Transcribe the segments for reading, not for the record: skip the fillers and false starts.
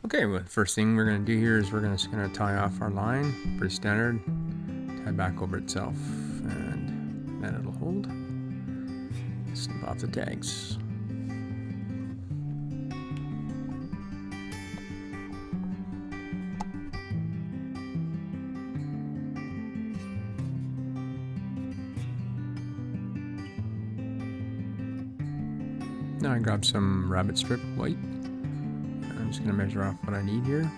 Okay, well, the first thing we're going to do here is we're just going to tie off our line, pretty standard, tie back over itself, and then it'll hold. Snip off the tags. Now I grab some rabbit strip white. I'm just going to measure off what I need here.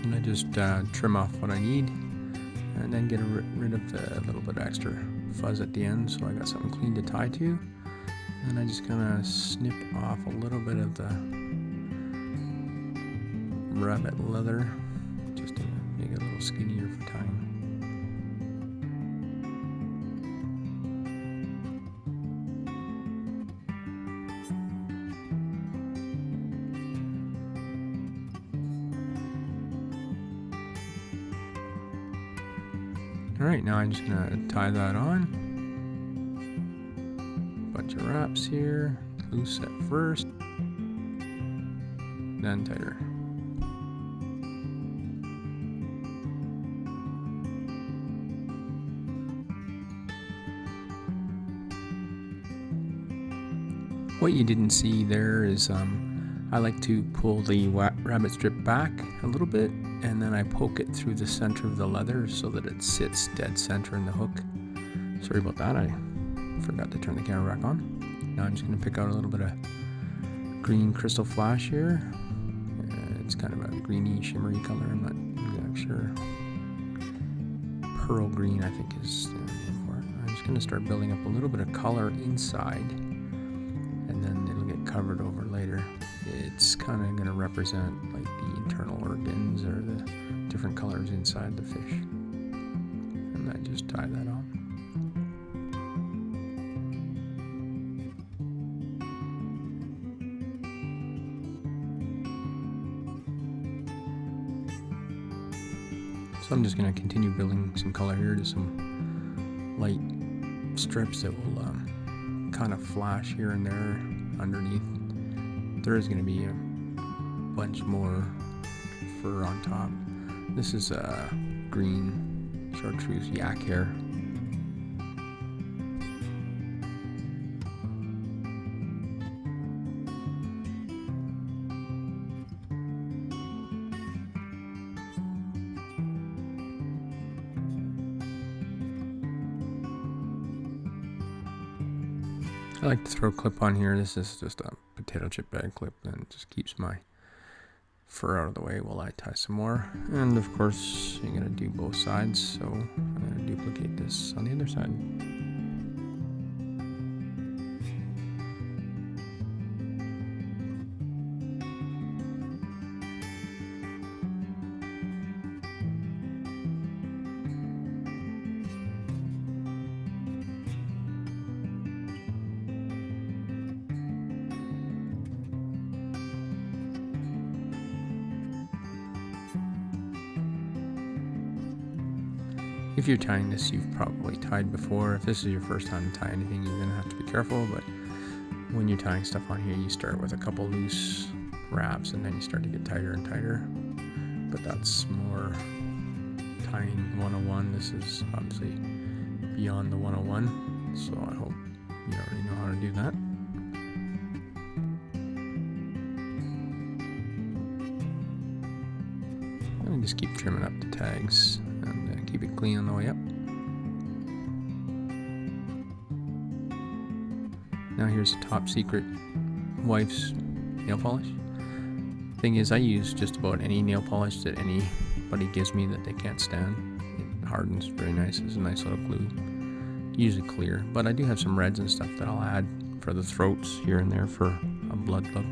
And I just trim off what I need and then get rid of the little bit of extra fuzz at the end, so I got something clean to tie to. And I just kind of snip off a little bit of the rabbit leather just to make it a little skinnier for tying. Alright, now I'm just going to tie that on. Bunch of wraps here, loose at first, then tighter. What you didn't see there is I like to pull the rabbit strip back a little bit, and then I poke it through the center of the leather so that it sits dead center in the hook. Sorry about that, I forgot to turn the camera back on. Now I'm just going to pick out a little bit of green crystal flash here. It's kind of a greeny, shimmery color, I'm not exactly sure. Pearl green, I think, is the name for it. I'm just going to start building up a little bit of color inside, and then it'll get covered over later. It's kind of going to represent like the internal organs or the different colors inside the fish. And I just tie that on. So I'm just going to continue building some color here to some light strips that will kind of flash here and there underneath. There is going to be a bunch more fur on top. This is green chartreuse yak hair. I like to throw a clip on here. This is just a potato chip bag clip, and it just keeps my fur out of the way while I tie some more. And of course, you're going to do both sides, so I'm going to duplicate this on the other side. If you're tying this, you've probably tied before. If this is your first time to tie anything, you're going to have to be careful, but when you're tying stuff on here, you start with a couple loose wraps and then you start to get tighter and tighter. But that's more tying 101. This is obviously beyond the 101, so I hope you already know how to do that. And just keep trimming up the tags and keep it clean on the way up. Now here's a top secret wife's nail polish. Thing is, I use just about any nail polish that anybody gives me that they can't stand. It hardens very nice. It's a nice little glue. Usually clear, but I do have some reds and stuff that I'll add for the throats here and there for a blood look.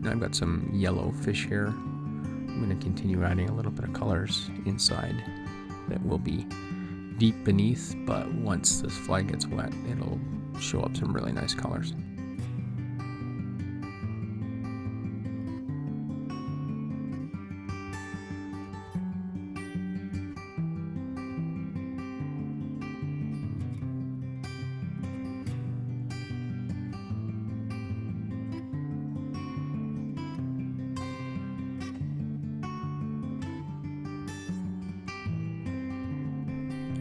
Now I've got some yellow fish hair. I'm going to continue adding a little bit of colors inside that will be deep beneath, but once this fly gets wet, it'll show up some really nice colors.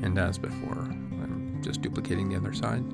And as before, I'm just duplicating the other side.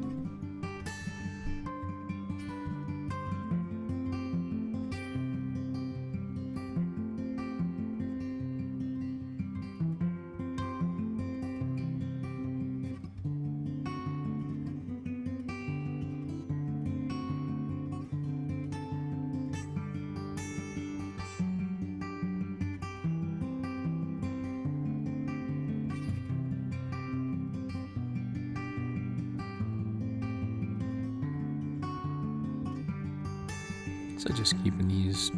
So just keeping these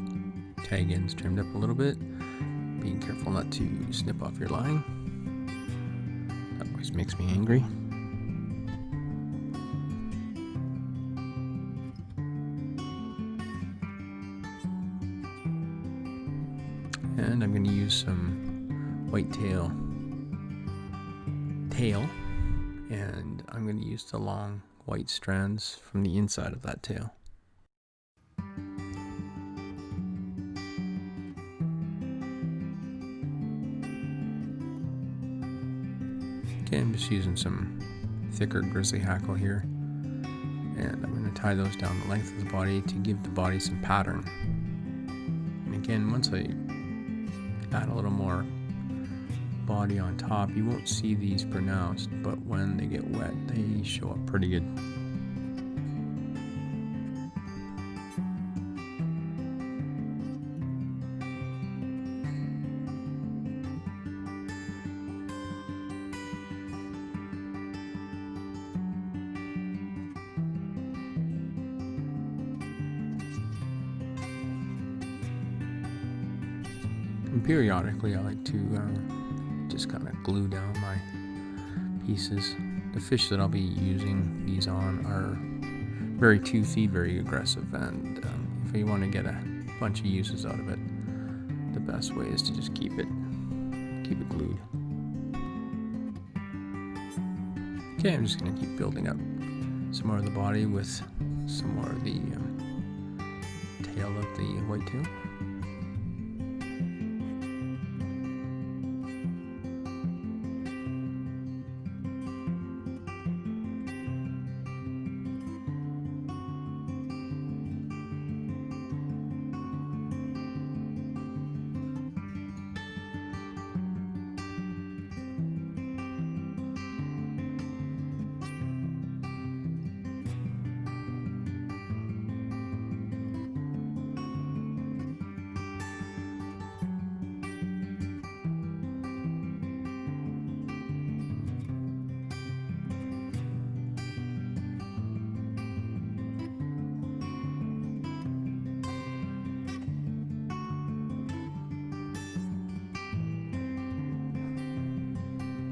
tag ends trimmed up a little bit, being careful not to snip off your line. That always makes me angry. And I'm going to use some whitetail tail, and I'm going to use the long white strands from the inside of that tail. Okay, I'm just using some thicker grizzly hackle here, and I'm going to tie those down the length of the body to give the body some pattern. And again, once I add a little more body on top, you won't see these pronounced, but when they get wet, they show up pretty good. And periodically I like to just kind of glue down my pieces. The fish that I'll be using these on are very toothy, very aggressive, and if you want to get a bunch of uses out of it, the best way is to just keep it glued. Okay, I'm just going to keep building up some more of the body with some more of the tail of the whitetail.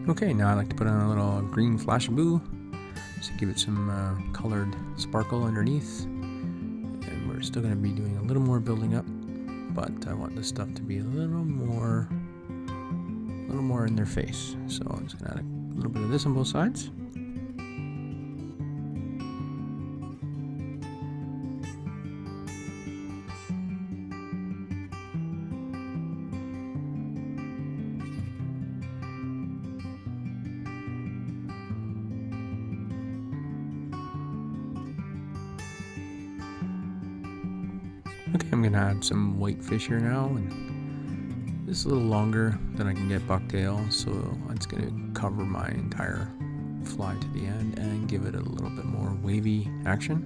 Okay, now I like to put on a little green flashaboo to give it some colored sparkle underneath. And we're still going to be doing a little more building up, but I want this stuff to be a little more in their face. So I'm just going to add a little bit of this on both sides. Okay, I'm going to add some white fish here now, and this is a little longer than I can get bucktail, so it's going to cover my entire fly to the end and give it a little bit more wavy action.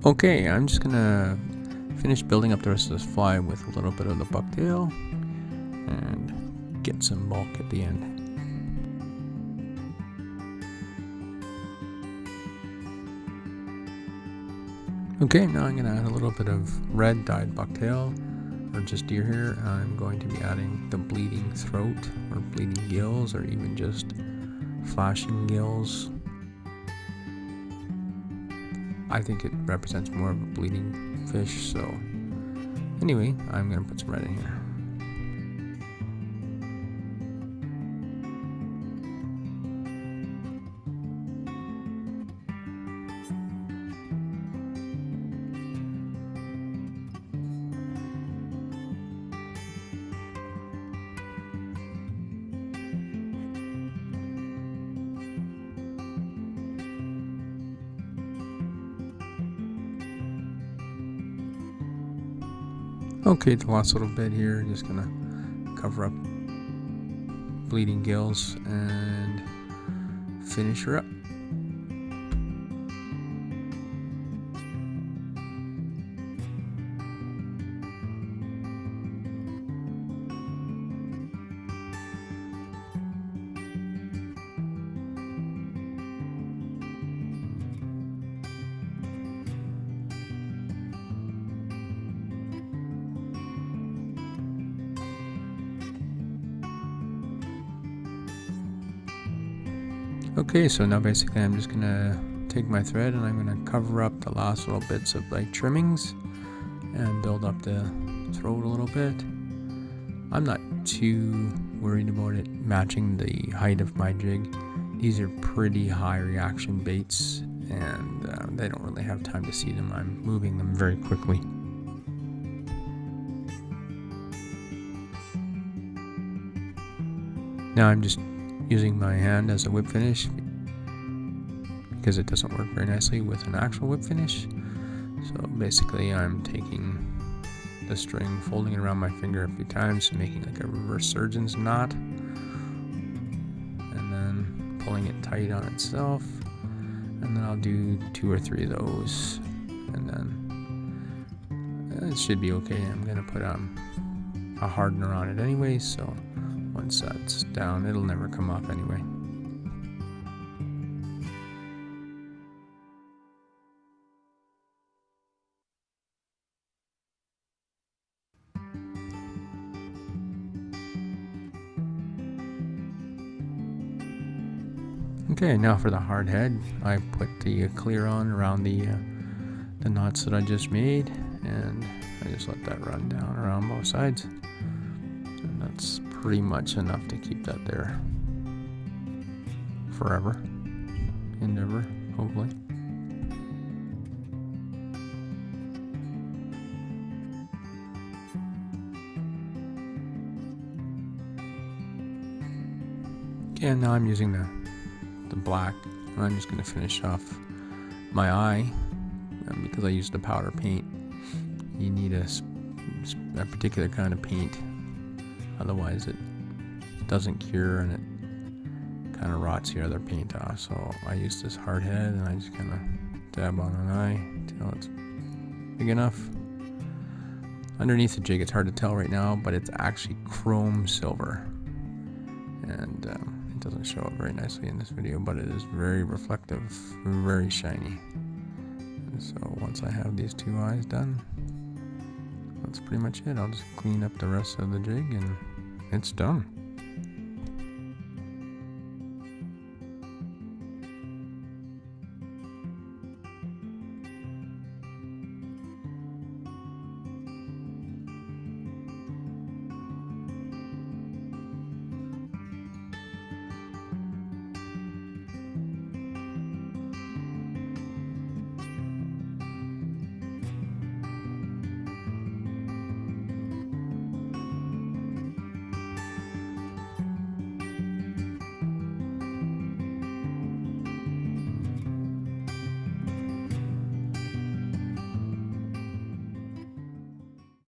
Okay, I'm just gonna finish building up the rest of this fly with a little bit of the bucktail and get some bulk at the end. Okay, now I'm going to add a little bit of red dyed bucktail or just deer hair. I'm going to be adding the bleeding throat or bleeding gills or even just flashing gills. I think it represents more of a bleeding fish, so anyway, I'm going to put some red in here. Okay, the last little bit here, just gonna cover up bleeding gills and finish her up. Okay, so now basically I'm just gonna take my thread and I'm gonna cover up the last little bits of like trimmings and build up the throat a little bit. I'm not too worried about it matching the height of my jig. These are pretty high reaction baits and they don't really have time to see them. I'm moving them very quickly. Now I'm just using my hand as a whip finish because it doesn't work very nicely with an actual whip finish. So basically I'm taking the string, folding it around my finger a few times, making like a reverse surgeon's knot, and then pulling it tight on itself, and then I'll do 2 or 3 of those, and then it should be okay. I'm gonna put a hardener on it anyway, so once that's down, it'll never come off anyway. Okay, now for the hard head, I put the clear on around the knots that I just made, and I just let that run down around both sides, and that's pretty much enough to keep that there forever and ever, hopefully. Okay, and now I'm using the black, and I'm just going to finish off my eye because I used the powder paint. You need a particular kind of paint, otherwise it doesn't cure and it kind of rots your other paint off. So I use this hard head and I just kind of dab on an eye until it's big enough. Underneath the jig, it's hard to tell right now, but it's actually chrome silver, and it doesn't show up very nicely in this video, but it is very reflective, very shiny. And so once I have these 2 eyes done, that's pretty much it. I'll just clean up the rest of the jig and it's done.